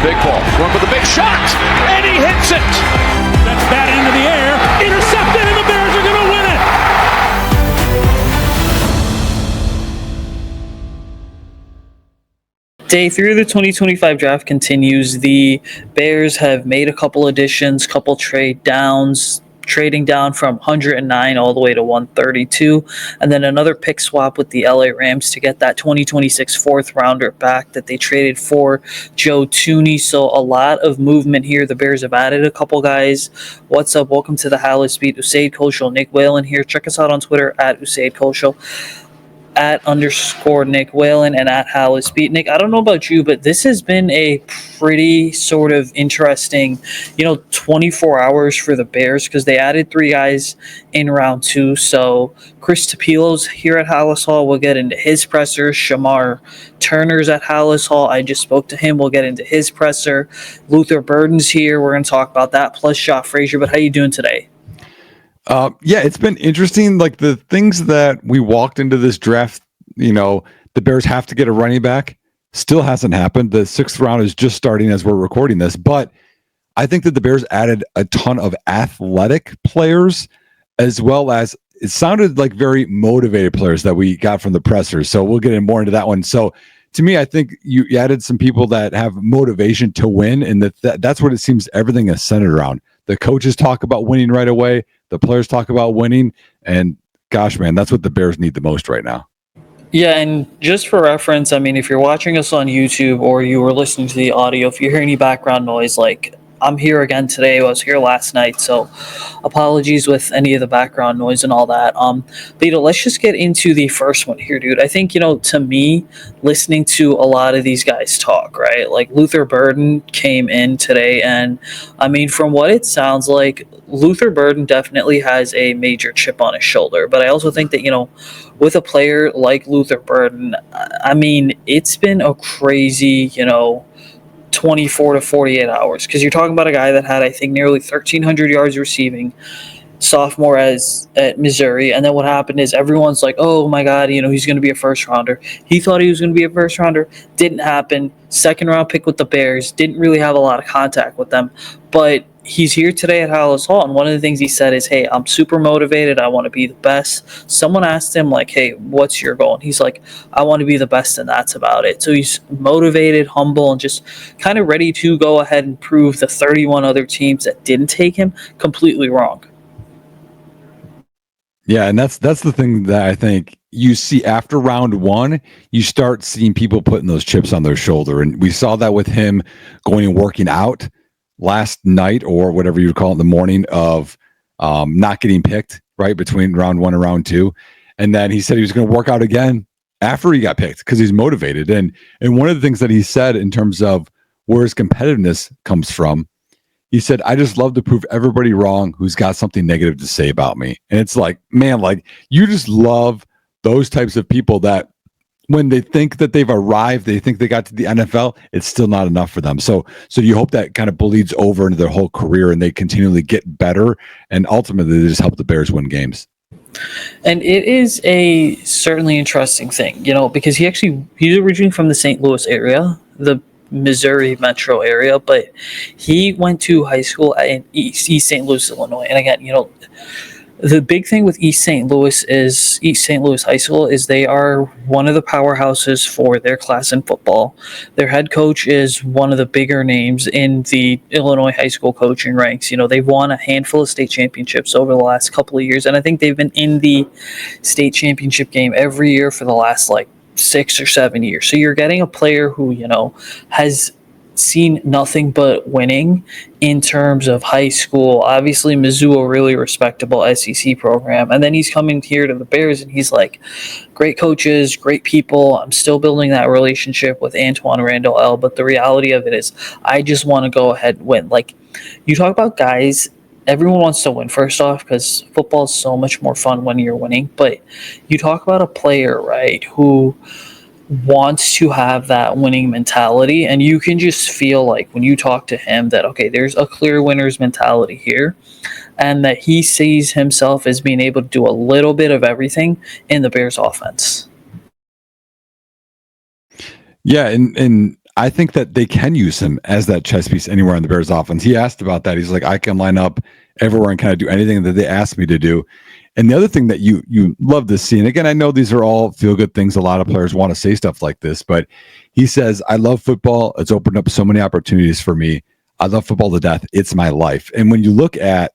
big ball. Going for the big shot, and he hits it. That's batted into the air, intercepted, and the Bears are going to win it. Day 3 of the 2025 draft continues. The Bears have made a couple additions, couple trade downs, trading down from 109 all the way to 132, and then another pick swap with the LA Rams to get that 2026 fourth rounder back that they traded for Joe Thuney. So a lot of movement here. The Bears have added a couple guys. What's up? Welcome to the Halas Beat. Usayd, Koshul, Nick Whalen here. Check us out on Twitter at Usayd Koshul, @ Nick Whalen, and at Halas Beat. Nick, I don't know about you, but this has been a pretty sort of interesting, 24 hours for the Bears because they added 3 guys in round 2. So Chris Trapilo's here at Halas Hall. We'll get into his presser. Shermar Turner's at Halas Hall. I just spoke to him. We'll get into his presser. Luther Burden's here. We're going to talk about that, plus Frasier. But how you doing today? Yeah, it's been interesting. Like the things that we walked into this draft, the Bears have to get a running back. Still hasn't happened. The 6th round is just starting as we're recording this. But I think that the Bears added a ton of athletic players, as well as it sounded like very motivated players that we got from the pressers. So we'll get more into that one. So to me, I think you added some people that have motivation to win, and that's what it seems everything is centered around. The coaches talk about winning right away. The players talk about winning, and gosh, man, that's what the Bears need the most right now. Yeah, and just for reference, I mean, if you're watching us on YouTube or you were listening to the audio, if you hear any background noise, like I'm here again today. I was here last night, so apologies with any of the background noise and all that. But let's just get into the first one here, dude. I think, to me, listening to a lot of these guys talk, right? Like Luther Burden came in today, and I mean, from what it sounds like, Luther Burden definitely has a major chip on his shoulder. But I also think that, with a player like Luther Burden, I mean, it's been a crazy, 24 to 48 hours, because you're talking about a guy that had, I think, nearly 1,300 yards receiving, sophomore at Missouri. And then what happened is everyone's like, oh my God, he's going to be a first rounder. He thought he was going to be a first rounder. Didn't happen. 2nd round pick with the Bears. Didn't really have a lot of contact with them. But he's here today at Halas Hall, and one of the things he said is, hey, I'm super motivated. I want to be the best. Someone asked him, like, hey, what's your goal? And he's like, I want to be the best, and that's about it. So he's motivated, humble, and just kind of ready to go ahead and prove the 31 other teams that didn't take him completely wrong. Yeah, and that's the thing that I think you see after round 1, you start seeing people putting those chips on their shoulder. And we saw that with him going and working out last night, or whatever you would call it, in the morning of not getting picked, right, between round 1 and round 2. And then he said he was going to work out again after he got picked because he's motivated. And one of the things that he said in terms of where his competitiveness comes from, he said, I just love to prove everybody wrong who's got something negative to say about me. And it's like, man, like you just love those types of people that when they think that they've arrived, they think they got to the NFL, it's still not enough for them. So you hope that kind of bleeds over into their whole career and they continually get better, and ultimately they just help the Bears win games. And it is a certainly interesting thing, because he's originally from the St. Louis area, the Missouri metro area, but he went to high school in East St. Louis, Illinois. And again, the big thing with East St. Louis High School is they are one of the powerhouses for their class in football. Their head coach is one of the bigger names in the Illinois high school coaching ranks. They've won a handful of state championships over the last couple of years, and I think they've been in the state championship game every year for the last 6 or 7 years. So you're getting a player who, has seen nothing but winning in terms of high school. Obviously, Mizzou, a really respectable SEC program. And then he's coming here to the Bears, and he's like, great coaches, great people. I'm still building that relationship with Antoine Randall L. But the reality of it is, I just want to go ahead and win. Like, you talk about guys, everyone wants to win, first off, because football is so much more fun when you're winning. But you talk about a player, right, who wants to have that winning mentality, and you can just feel like when you talk to him that, okay, there's a clear winner's mentality here, and that he sees himself as being able to do a little bit of everything in the Bears offense. Yeah, and I think that they can use him as that chess piece anywhere on the Bears offense. He asked about that. He's like, I can line up everywhere and kind of do anything that they ask me to do. And the other thing that you love to see, and again, I know these are all feel-good things. A lot of players want to say stuff like this, but he says, I love football. It's opened up so many opportunities for me. I love football to death. It's my life. And when you look at,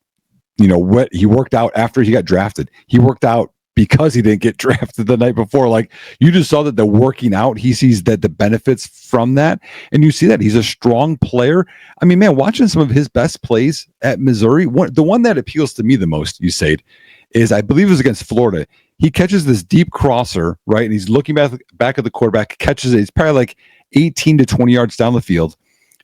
what he worked out after he got drafted, he worked out because he didn't get drafted the night before. Like, you just saw that the working out, he sees that the benefits from that. And you see that he's a strong player. I mean, man, watching some of his best plays at Missouri, the one that appeals to me the most, Usayd, is I believe it was against Florida. He catches this deep crosser, right? And he's looking back at the quarterback, catches it. He's probably like 18 to 20 yards down the field.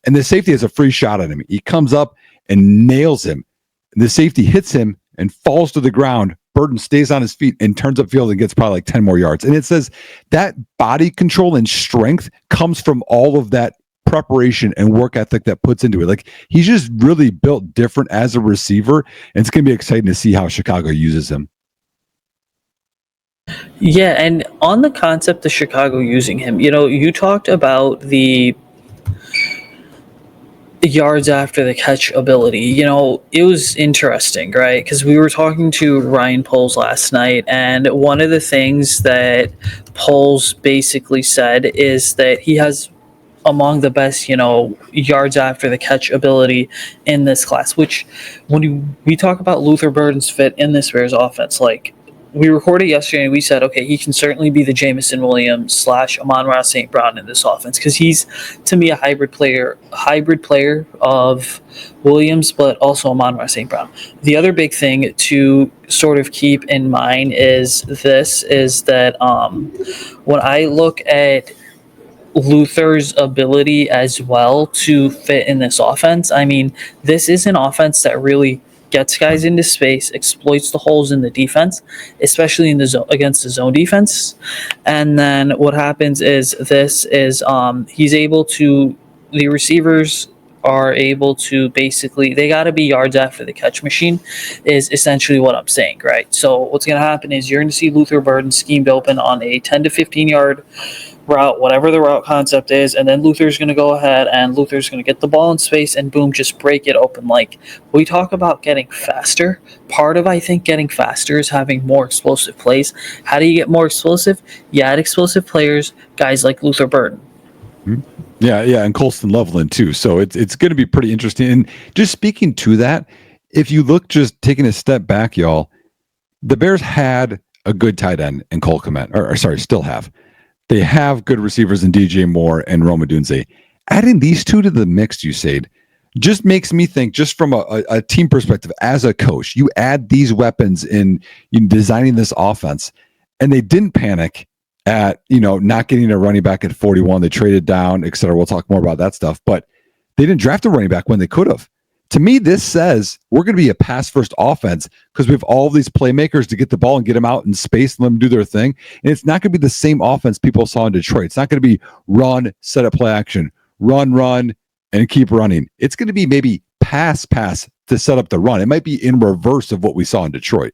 And the safety has a free shot at him. He comes up and nails him. And the safety hits him and falls to the ground. Burton stays on his feet and turns upfield and gets probably like 10 more yards. And it says that body control and strength comes from all of that preparation and work ethic that puts into it. Like, he's just really built different as a receiver, and it's going to be exciting to see how Chicago uses him. Yeah, and on the concept of Chicago using him, you talked about the yards after the catch ability. It was interesting, right? Because we were talking to Ryan Poles last night, and one of the things that Poles basically said is that he has among the best, yards after the catch ability in this class, which when we talk about Luther Burden's fit in this Bears offense, like, we recorded yesterday and we said, okay, he can certainly be the Jamison Williams / Amon-Ra St. Brown in this offense, because he's, to me, a hybrid player of Williams, but also Amon-Ra St. Brown. The other big thing to sort of keep in mind is that when I look at Luther's ability as well to fit in this offense, I mean, this is an offense that really gets guys into space, exploits the holes in the defense, especially in the zone against the zone defense. And then what happens is the receivers are able to basically, they got to be yards after the catch machine, is essentially what I'm saying, right? So what's going to happen is you're going to see Luther Burden schemed open on a 10 to 15 yard route, whatever the route concept is, and then Luther's going to go ahead and Luther's going to get the ball in space and boom, just break it open. Like, we talk about getting faster. Part of, I think, getting faster is having more explosive plays. How do you get more explosive? You add explosive players, guys like Luther Burden. Yeah, and Colston Loveland too. So it's going to be pretty interesting. And just speaking to that, if you look, just taking a step back, y'all, the Bears had a good tight end in Cole Kmet, or sorry, still have. They have good receivers in DJ Moore and Rome Odunze. Adding these two to the mix, Usayd, just makes me think, just from a team perspective, as a coach, you add these weapons in designing this offense, and they didn't panic at, not getting a running back at 41. They traded down, et cetera. We'll talk more about that stuff, but they didn't draft a running back when they could have. To me, this says we're going to be a pass-first offense because we have all these playmakers to get the ball and get them out in space and let them do their thing. And it's not going to be the same offense people saw in Detroit. It's not going to be run, set up, play action, run, and keep running. It's going to be maybe pass to set up the run. It might be in reverse of what we saw in Detroit.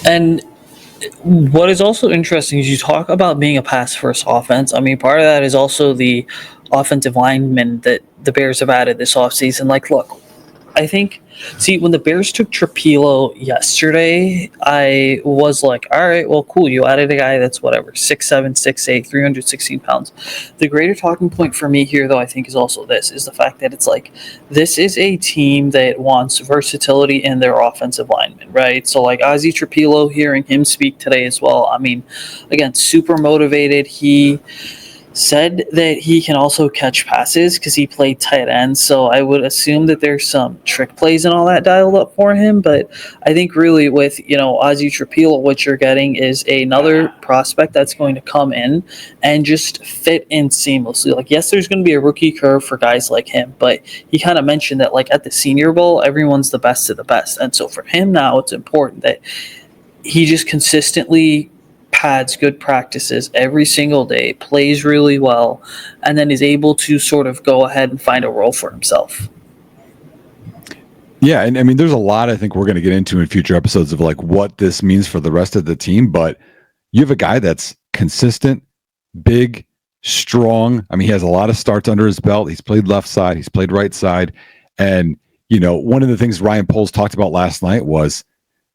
And what is also interesting is you talk about being a pass-first offense. I mean, part of that is also the offensive linemen that the Bears have added this offseason. Like, look, I think, when the Bears took Trapilo yesterday, I was like, all right, well, cool. You added a guy that's 6'7", 6'8", 316 pounds. The greater talking point for me here, though, I think is also is the fact that it's like, this is a team that wants versatility in their offensive linemen, right? So, like, Ozzy Trapilo, hearing him speak today as well, I mean, again, super motivated. He said that he can also catch passes because he played tight end, so I would assume that there's some trick plays and all that dialed up for him. But I think really with Ozzy Trapilo, what you're getting is another prospect that's going to come in and just fit in seamlessly. Like, yes, there's going to be a rookie curve for guys like him, but he kind of mentioned that, like, at the Senior Bowl, everyone's the best of the best, and so for him now, it's important that he just consistently pads good practices every single day, plays really well, and then is able to sort of go ahead and find a role for himself. Yeah, and I mean, there's a lot I think we're going to get into in future episodes of like what this means for the rest of the team, but you have a guy that's consistent, big, strong. I mean, he has a lot of starts under his belt. He's played left side. He's played right side. And, one of the things Ryan Poles talked about last night was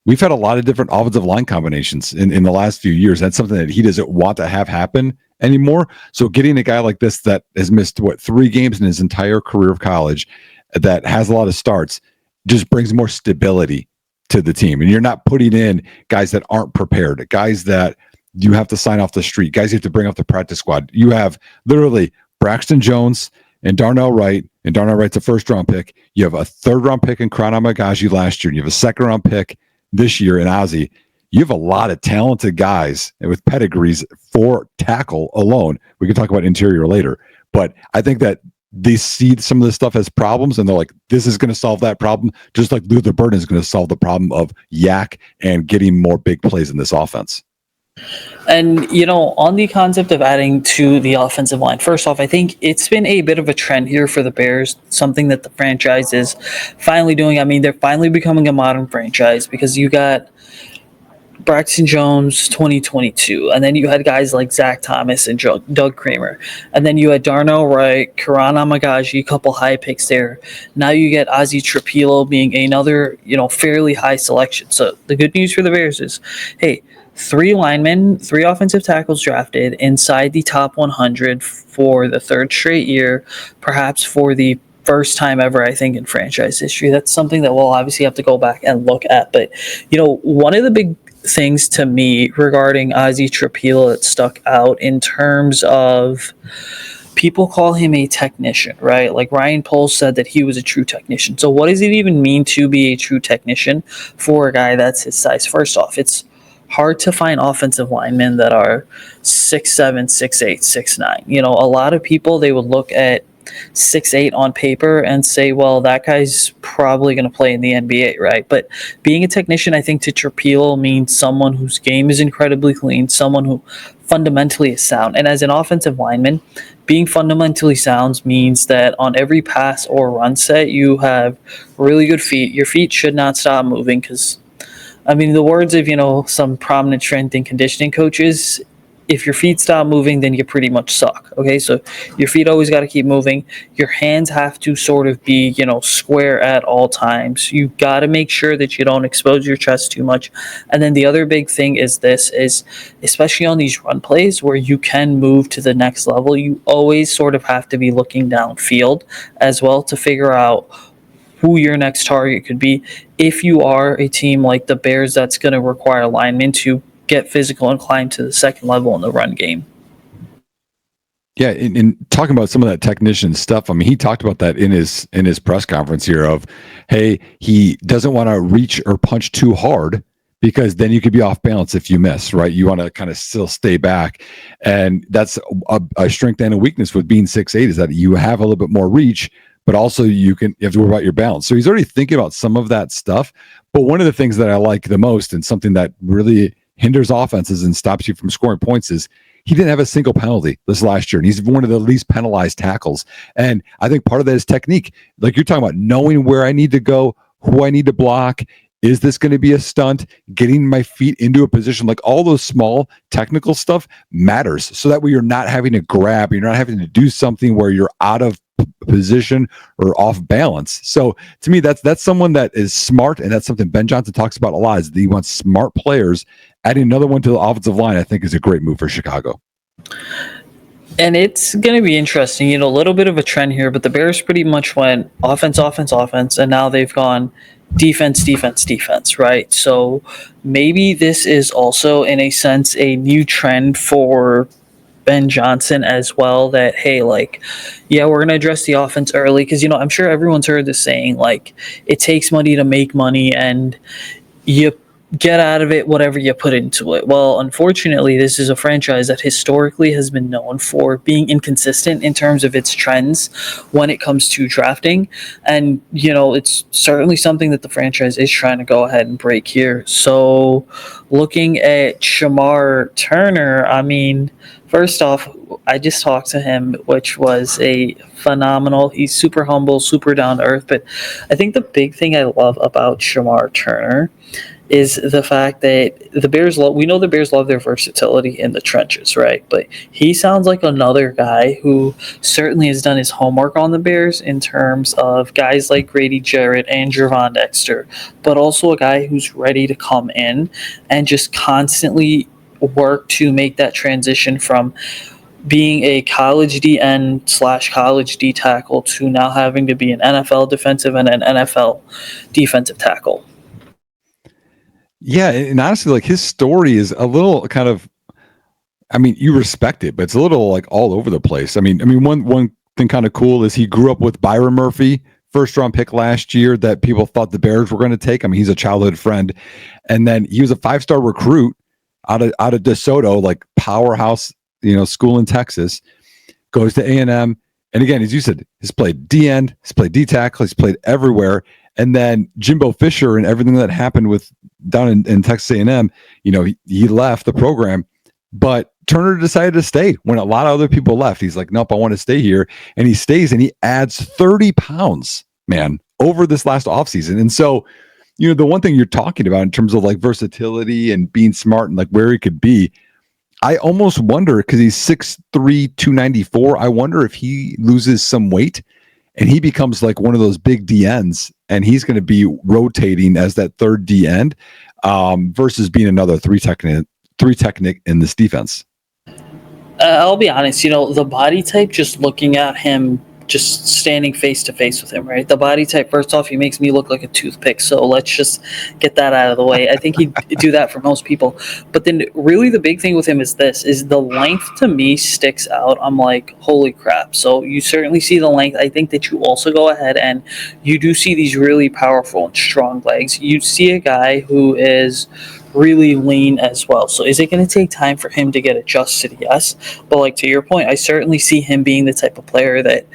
we've had a lot of different offensive line combinations in the last few years. That's something that he doesn't want to have happen anymore. So getting a guy like this that has missed 3 games in his entire career of college, that has a lot of starts, just brings more stability to the team. And you're not putting in guys that aren't prepared, guys that you have to sign off the street, guys you have to bring off the practice squad. You have literally Braxton Jones and Darnell Wright, and Darnell Wright's a first-round pick. You have a third-round pick in Cornerback last year, and you have a second-round pick this year in Azie. You have a lot of talented guys with pedigrees for tackle alone. We can talk about interior later, but I think that they see some of this stuff as problems, and they're like, this is going to solve that problem, just like Luther Burden is going to solve the problem of yak and getting more big plays in this offense. And, on the concept of adding to the offensive line, first off, I think it's been a bit of a trend here for the Bears, something that the franchise is finally doing. I mean, they're finally becoming a modern franchise because you got Braxton Jones 2022, and then you had guys like Zach Thomas and Doug Kramer, and then you had Darnell Wright, Karan Amagaji, a couple high picks there. Now you get Ozzy Trapilo being another, fairly high selection. So the good news for the Bears is, hey, 3 linemen, 3 offensive tackles drafted inside the top 100 for the 3rd straight year, perhaps for the first time ever, I think, in franchise history. That's something that we'll obviously have to go back and look at. But, one of the big things to me regarding Ozzy Trapilo that stuck out in terms of people call him a technician, right? Like Ryan Poles said that he was a true technician. So what does it even mean to be a true technician for a guy that's his size? First off, it's hard to find offensive linemen that are 6'7", 6'8", 6'9". A lot of people, they would look at 6'8" on paper and say, well, that guy's probably going to play in the NBA, right? But being a technician, I think to Trapilo means someone whose game is incredibly clean, someone who fundamentally is sound. And as an offensive lineman, being fundamentally sound means that on every pass or run set, you have really good feet. Your feet should not stop moving because, I mean, the words of, some prominent strength and conditioning coaches, if your feet stop moving, then you pretty much suck. Okay, so your feet always got to keep moving. Your hands have to sort of be, square at all times. You got to make sure that you don't expose your chest too much. And then the other big thing is especially on these run plays where you can move to the next level, you always sort of have to be looking downfield as well to figure out who your next target could be if you are a team like the Bears that's going to require linemen to get physical and climb to the second level in the run game. Yeah, in talking about some of that technician stuff, I mean, he talked about that in his press conference here of, hey, he doesn't want to reach or punch too hard because then you could be off balance if you miss, right? You want to kind of still stay back. And that's a strength and a weakness with being 6'8" is that you have a little bit more reach, but also you have to worry about your balance. So he's already thinking about some of that stuff. But one of the things that I like the most and something that really hinders offenses and stops you from scoring points is he didn't have a single penalty this last year. And he's one of the least penalized tackles. And I think part of that is technique. Like you're talking about knowing where I need to go, who I need to block. Is this going to be a stunt? Getting my feet into a position, like all those small technical stuff matters. So that way you're not having to grab, you're not having to do something where you're out of position or off balance. So to me, that's someone that is smart, and that's something Ben Johnson talks about a lot, is that he wants smart players. Adding another one to the offensive line, I think, is a great move for Chicago. And it's going to be interesting, a little bit of a trend here, but the Bears pretty much went offense, offense, offense, and now they've gone defense, defense, defense, right? So maybe this is also, in a sense, a new trend for Ben Johnson as well, that, hey, like, yeah, we're going to address the offense early because, I'm sure everyone's heard this saying, like, it takes money to make money and you get out of it whatever you put into it. Well, unfortunately, this is a franchise that historically has been known for being inconsistent in terms of its trends when it comes to drafting. And, it's certainly something that the franchise is trying to go ahead and break here. So looking at Shamar Turner, I mean, first off, I just talked to him, which was a phenomenal. He's super humble, super down to earth. But I think the big thing I love about Shermar Turner is the fact that the Bears we know the Bears love their versatility in the trenches, right? But he sounds like another guy who certainly has done his homework on the Bears in terms of guys like Grady Jarrett and Gervon Dexter, but also a guy who's ready to come in and just constantly work to make that transition from being a college DN / college D tackle to now having to be an NFL defensive and an NFL defensive tackle. Yeah, and honestly, like his story is a little kind of, I mean, you respect it, but it's a little like all over the place. I mean, one thing kind of cool is he grew up with Byron Murphy, first round pick last year that people thought the Bears were going to take. I mean, he's a childhood friend, and then he was a 5-star recruit out of DeSoto, like powerhouse, school in Texas. Goes to A&M, and again, as you said, he's played D end, he's played D tackle, he's played everywhere. And then Jimbo Fisher and everything that happened with down in Texas A&M, he left the program, but Turner decided to stay when a lot of other people left. He's like, nope, I want to stay here. And he stays and he adds 30 pounds, man, over this last offseason. And so, the one thing you're talking about in terms of like versatility and being smart and like where he could be, I almost wonder, because he's 6'3", 294, I wonder if he loses some weight and he becomes like one of those big DNs, and he's going to be rotating as that third D end versus being another three technique in this defense. I'll be honest, the body type, just looking at him, just standing face to face with him, right? The body type, first off, he makes me look like a toothpick. So let's just get that out of the way. I think he'd do that for most people. But then really the big thing with him is the length to me sticks out. I'm like, holy crap. So you certainly see the length. I think that you also go ahead and you do see these really powerful and strong legs. You see a guy who is really lean as well. So is it going to take time for him to get adjusted? Yes. But like to your point, I certainly see him being the type of player that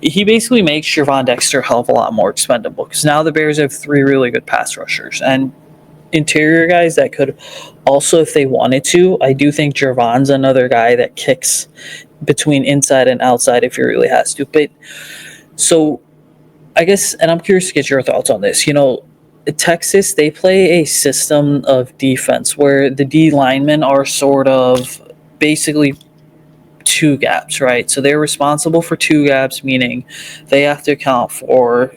he basically makes Gervon Dexter a hell of a lot more expendable, because now the Bears have 3 really good pass rushers and interior guys that could also, if they wanted to, I do think Gervon's another guy that kicks between inside and outside if he really has to. But so I guess, and I'm curious to get your thoughts on this, Texas, they play a system of defense where the D linemen are sort of basically 2 gaps, right? So they're responsible for 2 gaps, meaning they have to account for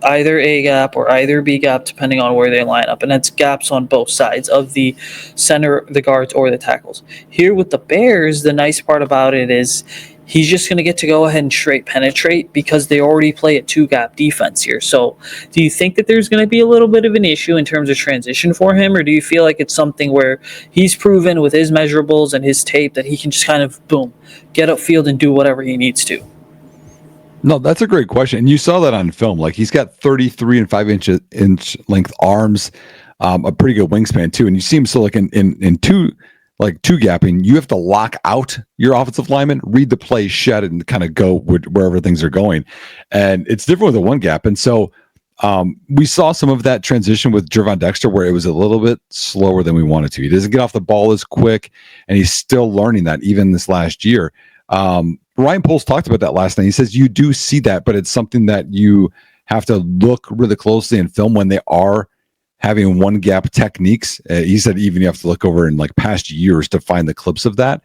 either A gap or either B gap, depending on where they line up. And that's gaps on both sides of the center, the guards, or the tackles. Here with the Bears, the nice part about it is he's just going to get to go ahead and straight penetrate because they already play a 2-gap defense here. So do you think that there's going to be a little bit of an issue in terms of transition for him, or do you feel like it's something where he's proven with his measurables and his tape that he can just kind of, boom, get upfield and do whatever he needs to? No, that's a great question. And you saw that on film. Like, he's got 33 and 5-inch length arms, a pretty good wingspan too. And you see him so like in two gapping, you have to lock out your offensive lineman, read the play, shed it, and kind of go wherever things are going. And it's different with a 1 gap. And so we saw some of that transition with Gervon Dexter where it was a little bit slower than we wanted to. He doesn't get off the ball as quick, and he's still learning that even this last year. Ryan Poles talked about that last night. He says you do see that, but it's something that you have to look really closely in film when they are having 1 gap techniques. He said even you have to look over in like past years to find the clips of that.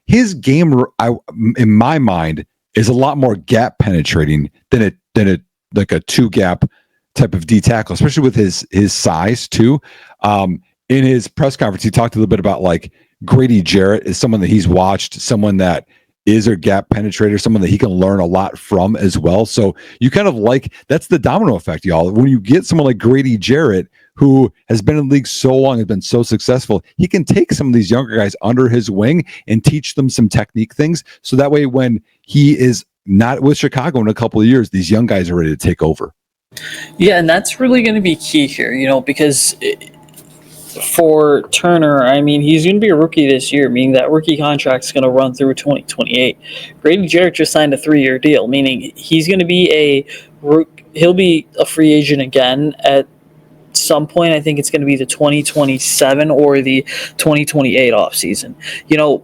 His game, in my mind, is a lot more gap penetrating than a like a 2 gap type of D tackle, especially with his size too. In his press conference, he talked a little bit about like Grady Jarrett is someone that he's watched, someone that is a gap penetrator, someone that he can learn a lot from as well. So you kind of like, that's the domino effect, y'all. When you get someone like Grady Jarrett, who has been in the league so long, has been so successful, he can take some of these younger guys under his wing and teach them some technique things. So that way, when he is not with Chicago in a couple of years, these young guys are ready to take over. Yeah, and that's really going to be key here, because for Turner, I mean, he's going to be a rookie this year, meaning that rookie contract is going to run through 2028. Grady Jarrett just signed a 3-year deal, meaning he's going to be he'll be a free agent again at some point. I think it's going to be the 2027 or the 2028 offseason.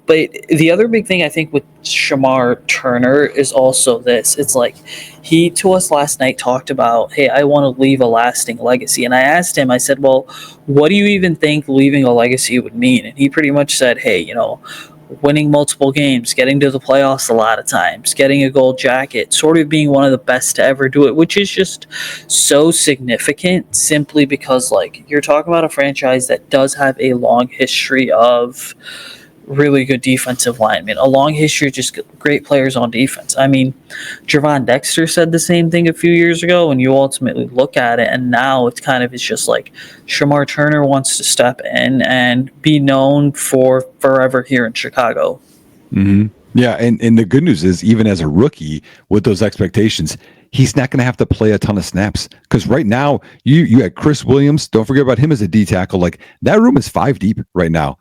But the other big thing I think with Shamar Turner is also this. It's like he to us last night talked about, hey, I want to leave a lasting legacy. And I asked him, I said, well, what do you even think leaving a legacy would mean? And he pretty much said, hey, winning multiple games, getting to the playoffs a lot of times, getting a gold jacket, sort of being one of the best to ever do it, which is just so significant simply because, like, you're talking about a franchise that does have a long history of really good defensive linemen, a long history of just great players on defense. I mean, Javon Dexter said the same thing a few years ago, and you ultimately look at it, and now it's just like Shermar Turner wants to step in and be known for forever here in Chicago. Mm-hmm. Yeah, and the good news is, even as a rookie with those expectations, he's not going to have to play a ton of snaps, because right now you had Chris Williams. Don't forget about him as a D tackle. Like, that room is 5 deep right now.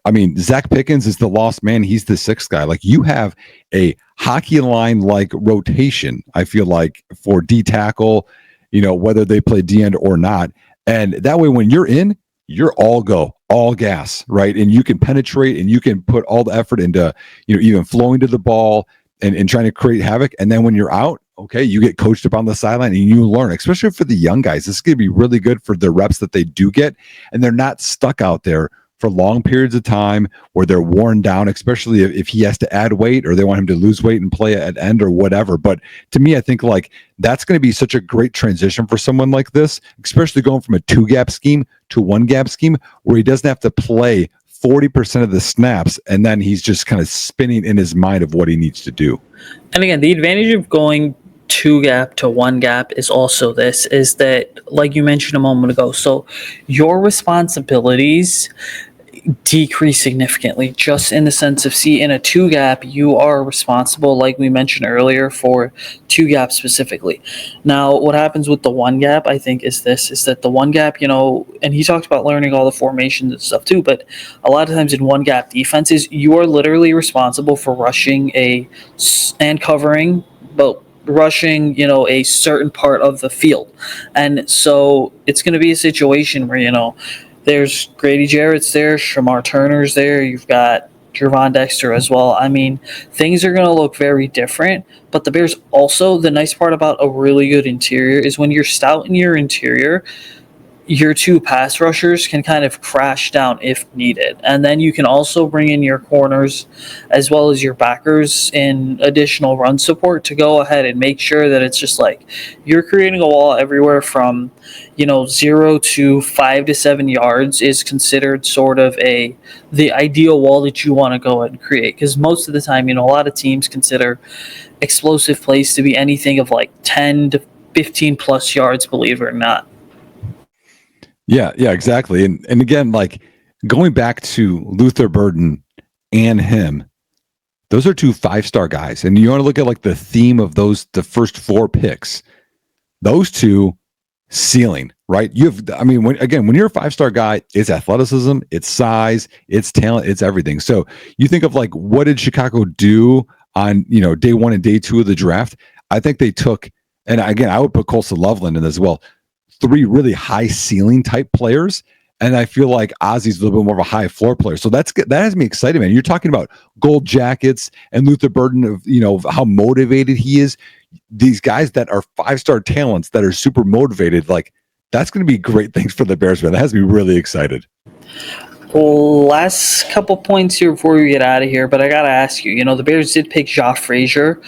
I mean, Zach Pickens is the lost man. He's the 6th guy. Like, you have a hockey line like rotation, I feel like, for D tackle, whether they play D end or not. And that way, when you're in, you're all go, all gas, right? And you can penetrate and you can put all the effort into, even flowing to the ball and trying to create havoc. And then when you're out, okay, you get coached up on the sideline and you learn, especially for the young guys. This is going to be really good for the reps that they do get. And they're not stuck out there for long periods of time where they're worn down, especially if he has to add weight or they want him to lose weight and play at end or whatever. But to me, I think like that's going to be such a great transition for someone like this, especially going from a 2-gap scheme to 1-gap scheme where he doesn't have to play 40% of the snaps and then he's just kind of spinning in his mind of what he needs to do. And again, the advantage of going 2-gap to 1-gap is also this, is that, like you mentioned a moment ago, so your responsibilities decrease significantly, just in the sense of, in a 2-gap, you are responsible, like we mentioned earlier, for 2-gap specifically. Now, what happens with the 1-gap, I think, is that the 1-gap, and he talked about learning all the formations and stuff too, but a lot of times in 1-gap defenses, you are literally responsible for rushing and covering, but rushing, a certain part of the field. And so it's going to be a situation where, there's Grady Jarrett's there, Shamar Turner's there, you've got Javon Dexter as well. I mean, things are going to look very different, but the Bears also, the nice part about a really good interior is when you're stout in your interior, your 2 pass rushers can kind of crash down if needed. And then you can also bring in your corners as well as your backers in additional run support to go ahead and make sure that it's just like you're creating a wall everywhere from 0 to 5 to 7 yards is considered sort of the ideal wall that you want to go ahead and create. Because most of the time, a lot of teams consider explosive plays to be anything of like 10 to 15 plus yards, believe it or not. Yeah, exactly. And again, like, going back to Luther Burden and him, those are 2 5-star guys. And you want to look at like the theme of the first 4 picks, those 2 ceiling, right? When you're a 5-star guy, it's athleticism, it's size, it's talent, it's everything. So you think of like, what did Chicago do on, day 1 and day 2 of the draft? I think they took, and again, I would put Colson Loveland in as well, 3 really high ceiling type players. And I feel like Ozzy's a little bit more of a high floor player. So that has me excited, man. You're talking about gold jackets and Luther Burden of how motivated he is. These guys that are 5-star talents that are super motivated, like, that's going to be great things for the Bears, man. That has me really excited. Last couple points here before we get out of here, but I got to ask you, the Bears did pick Frasier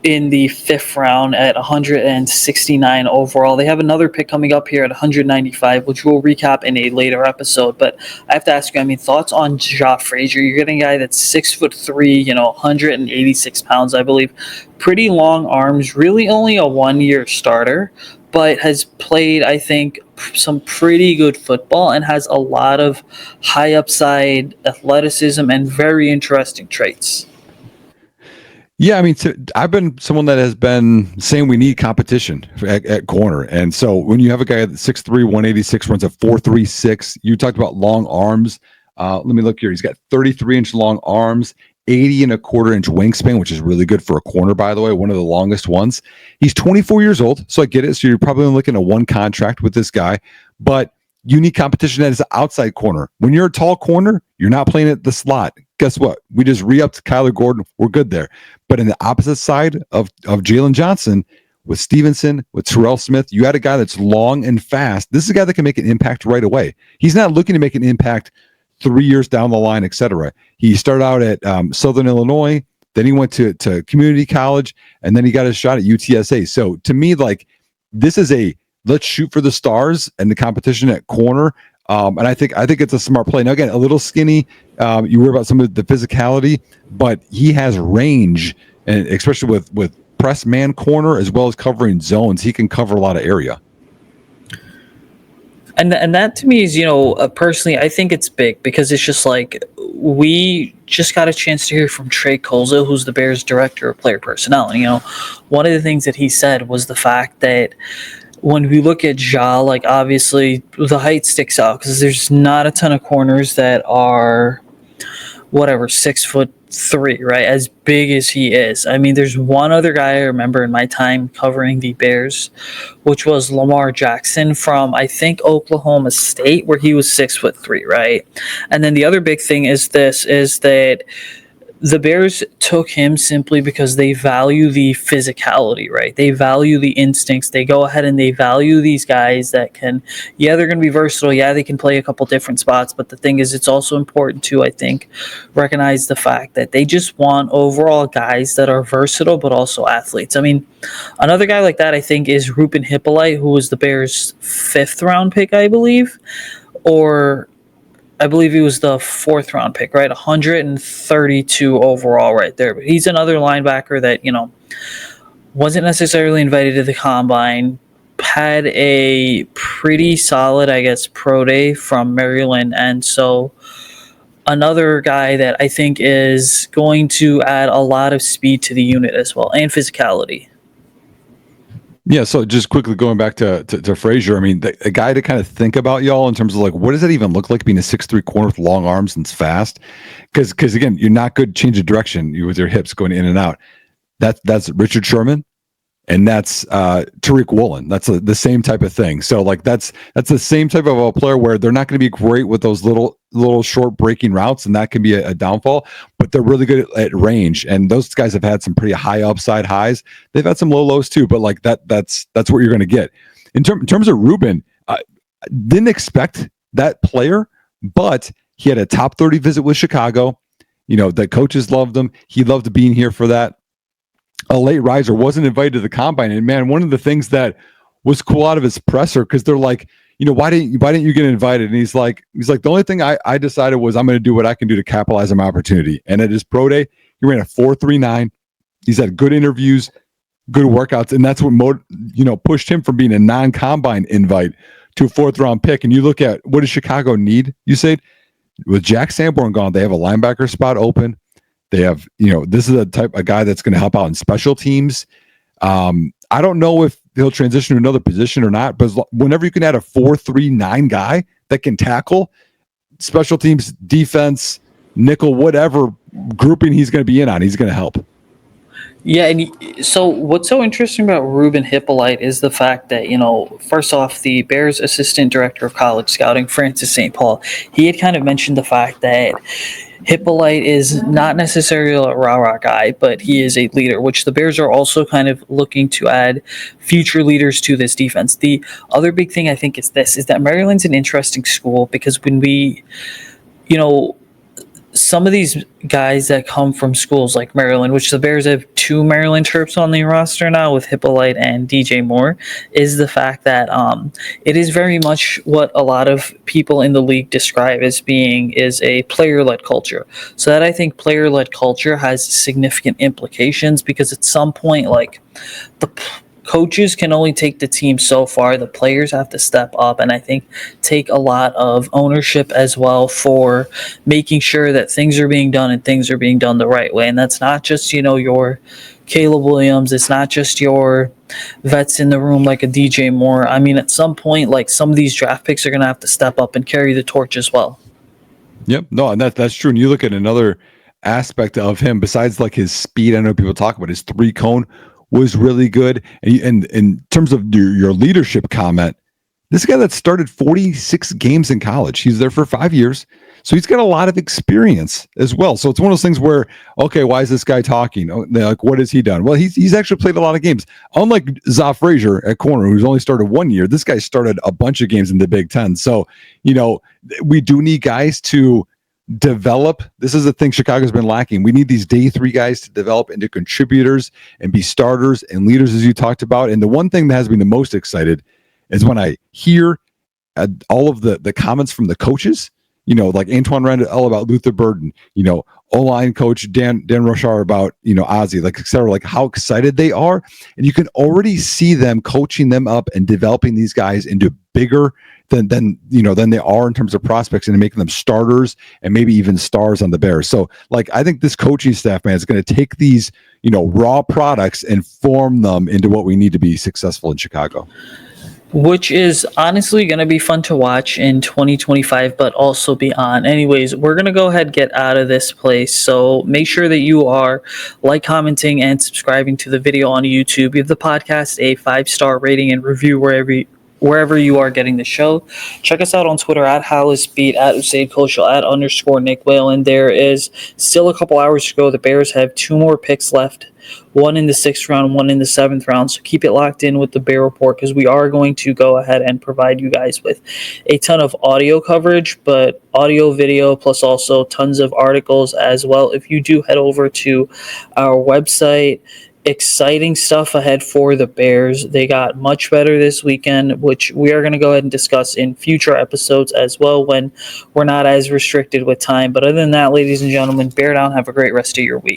in the 5th round at 169 overall. They have another pick coming up here at 195, which we'll recap in a later episode. But I have to ask you, thoughts on Frasier? You're getting a guy that's 6'3", 186 pounds, I believe. Pretty long arms, really only a 1-year starter, but has played, I think, some pretty good football and has a lot of high upside athleticism and very interesting traits. Yeah, I've been someone that has been saying we need competition at corner. And so when you have a guy that's 6'3", 186, runs a 4.36, you talked about long arms. Let me look here. He's got 33-inch long arms, 80.25-inch wingspan, which is really good for a corner, by the way, one of the longest ones. He's 24 years old, so I get it. So you're probably looking at 1 contract with this guy. but you need competition that is an outside corner. When you're a tall corner, you're not playing at the slot. Guess what? We just re-upped Kyler Gordon. We're good there. But in the opposite side of Jalen Johnson, with Stevenson, with Terrell Smith, you had a guy that's long and fast. This is a guy that can make an impact right away. He's not looking to make an impact 3 years down the line, etc. He started out at Southern Illinois, then he went to community college, and then he got a shot at UTSA. So to me, like, this is a let's shoot for the stars and the competition at corner. And I think it's a smart play. Now, again, a little skinny. You worry about some of the physicality, but he has range, and especially with press man corner as well as covering zones, he can cover a lot of area. And that to me is, personally, I think it's big because it's just like we just got a chance to hear from Trey Colza, who's the Bears director of player personnel. And, one of the things that he said was the fact that when we look at Ja, like, obviously the height sticks out because there's not a ton of corners that are 6'3", right? As big as he is. I mean, there's one other guy I remember in my time covering the Bears, which was Lamar Jackson from, I think, Oklahoma State, where he was 6'3", right? And then the other big thing is that the Bears took him simply because they value the physicality, right? They value the instincts. They go ahead and they value these guys that can, they're going to be versatile. Yeah, they can play a couple different spots. But the thing is, it's also important to, I think, recognize the fact that they just want overall guys that are versatile, but also athletes. I mean, another guy like that, I think, is Ruben Hippolyte, who was the Bears' 5th round pick, I believe, or I believe he was the 4th round pick, right? 132 overall right there. But he's another linebacker that, wasn't necessarily invited to the combine, had a pretty solid, I guess, pro day from Maryland. And so another guy that I think is going to add a lot of speed to the unit as well, and physicality. Yeah, so just quickly going back to Frasier, I mean, a guy to kind of think about, y'all, in terms of like, what does that even look like being a 6'3" corner with long arms and fast? Because again, you're not good change of direction with your hips going in and out. That's Richard Sherman, and that's Tariq Woolen. That's the same type of thing. So like that's the same type of a player where they're not going to be great with those little short breaking routes, and that can be a downfall. But they're really good at range, and those guys have had some pretty high upside highs. They've had some low lows too, but like that's what you're going to get. In terms of Ruben, didn't expect that player, but he had a top 30 visit with Chicago. The coaches loved him. He loved being here for that. A late riser, wasn't invited to the combine, and man, one of the things that was cool out of his presser, because they're like, why didn't you get invited? And he's like, the only thing I decided was I'm going to do what I can do to capitalize on my opportunity. And at his pro day, he ran a 4.39. He's had good interviews, good workouts, and that's what pushed him from being a non-combine invite to a 4th round pick. And you look at what does Chicago need? You say with Jack Sanborn gone, they have a linebacker spot open. They have, this is a guy that's going to help out in special teams. I don't know if he'll transition to another position or not, but whenever you can add a 4.39 guy that can tackle special teams, defense, nickel, whatever grouping he's going to be in on, he's going to help. Yeah, and so what's so interesting about Ruben Hippolyte is the fact that, first off, the Bears assistant director of college scouting, Francis St. Paul, he had kind of mentioned the fact that Hippolyte is not necessarily a rah-rah guy, but he is a leader, which the Bears are also kind of looking to add future leaders to this defense. The other big thing I think is that Maryland's an interesting school because when we, some of these guys that come from schools like Maryland, which the Bears have 2 Maryland Terps on the roster now with Hippolyte and DJ Moore, is the fact that it is very much what a lot of people in the league describe as being is a player-led culture. So that I think player-led culture has significant implications because at some point, like the coaches can only take the team so far. The players have to step up and I think take a lot of ownership as well for making sure that things are being done and things are being done the right way. And that's not just, your Caleb Williams. It's not just your vets in the room like a DJ Moore. I mean, at some point, like some of these draft picks are going to have to step up and carry the torch as well. Yep. No, and that's true. And you look at another aspect of him besides like his speed. I know people talk about his 3-cone was really good. And in terms of your leadership comment, This guy that started 46 games in college. He's there for 5 years. So he's got a lot of experience as well. So it's one of those things where, okay, why is this guy talking? Oh, like, what has he done? Well, he's actually played a lot of games. Unlike Frasier at corner, who's only started 1 year, this guy started a bunch of games in the Big Ten. So, we do need guys to develop. This is the thing Chicago's been lacking. We need these day 3 guys to develop into contributors and be starters and leaders, as you talked about. And the one thing that has me the most excited is when I hear all of the comments from the coaches, like Antoine Randall about Luther Burden, O-line coach Dan Rochar about, Azie, like, et cetera, like how excited they are. And you can already see them coaching them up and developing these guys into bigger than they are in terms of prospects and making them starters and maybe even stars on the Bears. So like, I think this coaching staff, man, is going to take these, raw products and form them into what we need to be successful in Chicago. Which is honestly going to be fun to watch in 2025, but also beyond. Anyways, we're going to go ahead and get out of this place. So make sure that you are commenting, and subscribing to the video on YouTube. Give the podcast a 5-star rating and review wherever you are getting the show. Check us out on Twitter at HalasBeat, at Usayd Koshul, at _Nick Whalen. There is still a couple hours to go. The Bears have 2 more picks left. 1 in the 6th round, 1 in the 7th round. So keep it locked in with the Bear Report, because we are going to go ahead and provide you guys with a ton of audio coverage, but audio, video, plus also tons of articles as well. If you do head over to our website, exciting stuff ahead for the Bears. They got much better this weekend, which we are going to go ahead and discuss in future episodes as well when we're not as restricted with time. But other than that, ladies and gentlemen, bear down. Have a great rest of your week.